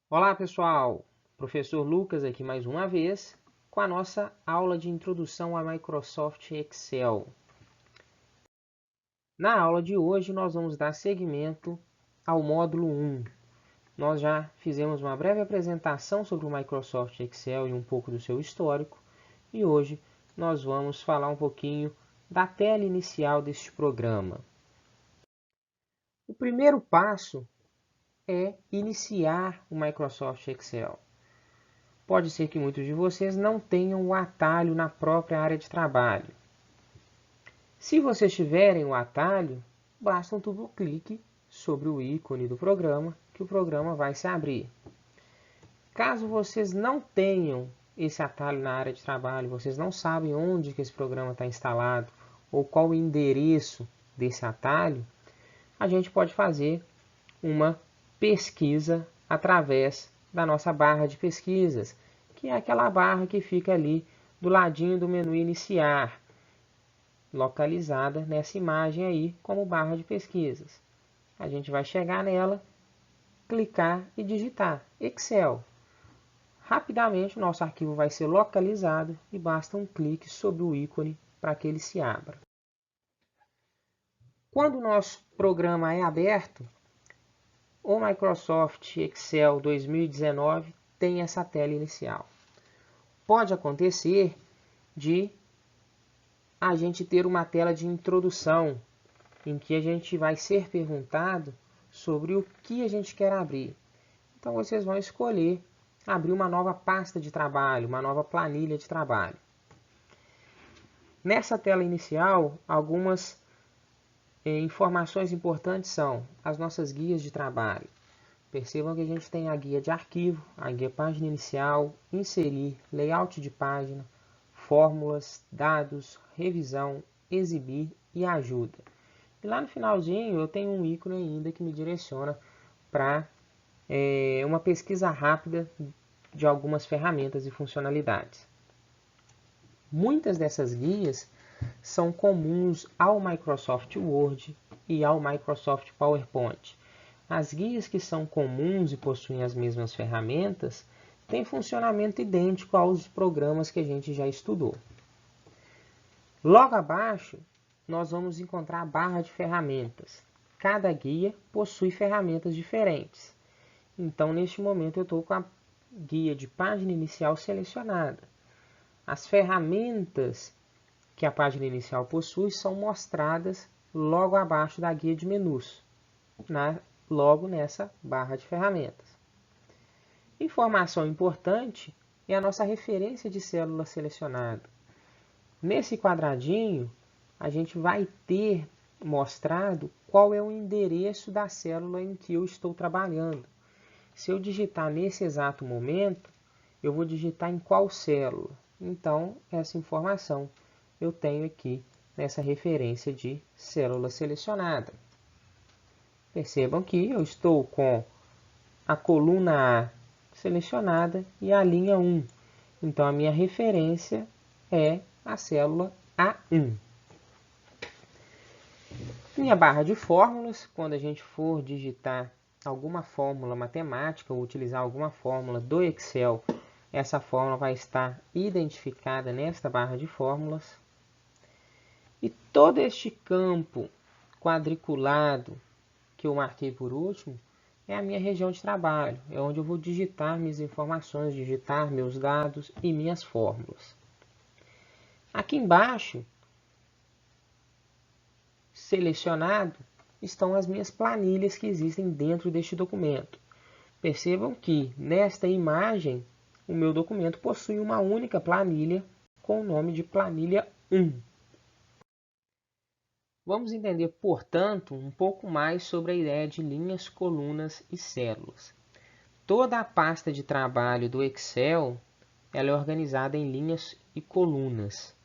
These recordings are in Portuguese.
Olá pessoal, professor Lucas aqui mais uma vez com a nossa aula de introdução a Microsoft Excel. Na aula de hoje nós vamos dar seguimento ao módulo 1. Nós já fizemos uma breve apresentação sobre o Microsoft Excel e um pouco do seu histórico e hoje nós vamos falar um pouquinho da tela inicial deste programa. O primeiro passo é iniciar o Microsoft Excel. Pode ser que muitos de vocês não tenham o atalho na própria área de trabalho. Se vocês tiverem o atalho, basta um duplo clique sobre o ícone do programa, que o programa vai se abrir. Caso vocês não tenham esse atalho na área de trabalho, vocês não sabem onde que esse programa está instalado, ou qual o endereço desse atalho, a gente pode fazer uma pesquisa através da nossa barra de pesquisas, que é aquela barra que fica ali do ladinho do menu iniciar, localizada nessa imagem aí como barra de pesquisas. A gente vai chegar nela, clicar e digitar Excel. Rapidamente o nosso arquivo vai ser localizado e basta um clique sobre o ícone para que ele se abra. Quando o nosso programa é aberto, o Microsoft Excel 2019 tem essa tela inicial. Pode acontecer de a gente ter uma tela de introdução, em que a gente vai ser perguntado sobre o que a gente quer abrir. Então vocês vão escolher abrir uma nova pasta de trabalho, uma nova planilha de trabalho. Nessa tela inicial, algumas informações importantes são as nossas guias de trabalho. Percebam que a gente tem a guia de arquivo, a guia página inicial, inserir, layout de página, fórmulas, dados, revisão, exibir e ajuda. E lá no finalzinho eu tenho um ícone ainda que me direciona para uma pesquisa rápida de algumas ferramentas e funcionalidades. Muitas dessas guias são comuns ao Microsoft Word e ao Microsoft PowerPoint. As guias que são comuns e possuem as mesmas ferramentas têm funcionamento idêntico aos programas que a gente já estudou. Logo abaixo, nós vamos encontrar a barra de ferramentas. Cada guia possui ferramentas diferentes. Então, neste momento, eu estou com a guia de página inicial selecionada. As ferramentas que a página inicial possui são mostradas logo abaixo da guia de menus, logo nessa barra de ferramentas. Informação importante é a nossa referência de célula selecionada. Nesse quadradinho, a gente vai ter mostrado qual é o endereço da célula em que eu estou trabalhando. Se eu digitar nesse exato momento, eu vou digitar em qual célula. Então, essa informação eu tenho aqui nessa referência de célula selecionada. Percebam que eu estou com a coluna A selecionada e a linha 1. Então, a minha referência é a célula A1. Minha barra de fórmulas, quando a gente for digitar alguma fórmula matemática ou utilizar alguma fórmula do Excel, essa fórmula vai estar identificada nesta barra de fórmulas. E todo este campo quadriculado que eu marquei por último é a minha região de trabalho, é onde eu vou digitar minhas informações, digitar meus dados e minhas fórmulas. Aqui embaixo, selecionado, estão as minhas planilhas que existem dentro deste documento. Percebam que nesta imagem o meu documento possui uma única planilha com o nome de planilha 1. Vamos entender, portanto, um pouco mais sobre a ideia de linhas, colunas e células. Toda a pasta de trabalho do Excel ela é organizada em linhas e colunas.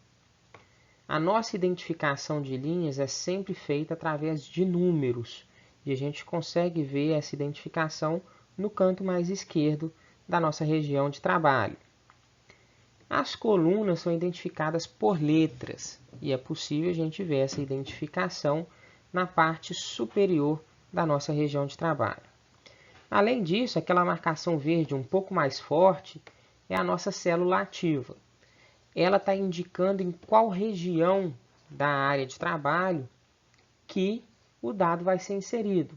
A nossa identificação de linhas é sempre feita através de números, e a gente consegue ver essa identificação no canto mais esquerdo da nossa região de trabalho. As colunas são identificadas por letras, e é possível a gente ver essa identificação na parte superior da nossa região de trabalho. Além disso, aquela marcação verde um pouco mais forte é a nossa célula ativa. Ela está indicando em qual região da área de trabalho que o dado vai ser inserido.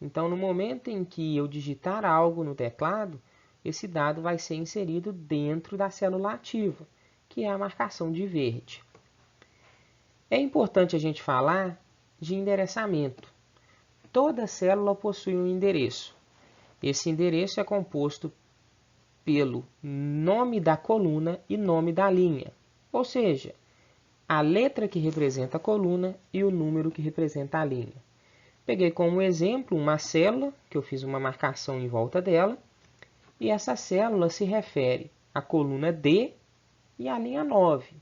Então, no momento em que eu digitar algo no teclado, esse dado vai ser inserido dentro da célula ativa, que é a marcação de verde. É importante a gente falar de endereçamento. Toda célula possui um endereço. Esse endereço é composto pelo nome da coluna e nome da linha, ou seja, a letra que representa a coluna e o número que representa a linha. Peguei como exemplo uma célula, que eu fiz uma marcação em volta dela, e essa célula se refere à coluna D e à linha 9.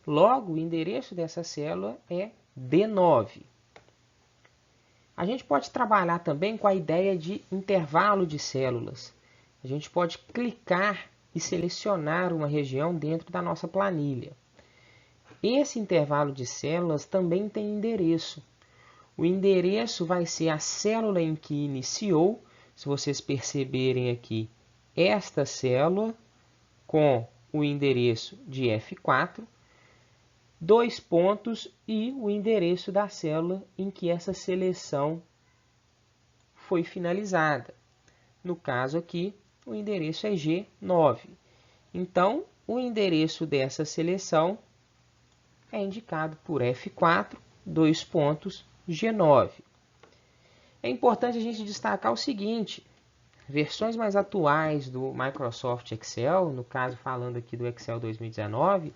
Logo, o endereço dessa célula é D9. A gente pode trabalhar também com a ideia de intervalo de células. A gente pode clicar e selecionar uma região dentro da nossa planilha. Esse intervalo de células também tem endereço. O endereço vai ser a célula em que iniciou. Se vocês perceberem aqui, esta célula com o endereço de F4, 2 pontos e o endereço da célula em que essa seleção foi finalizada. No caso aqui, o endereço é G9. Então, o endereço dessa seleção é indicado por F4, 2 pontos, G9. É importante a gente destacar o seguinte: versões mais atuais do Microsoft Excel, no caso falando aqui do Excel 2019,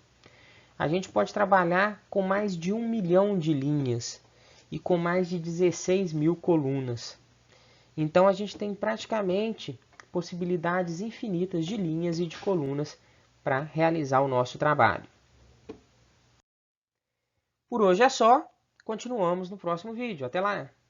a gente pode trabalhar com mais de 1 milhão de linhas e com mais de 16 mil colunas. Então, a gente tem praticamente possibilidades infinitas de linhas e de colunas para realizar o nosso trabalho. Por hoje é só. Continuamos no próximo vídeo. Até lá!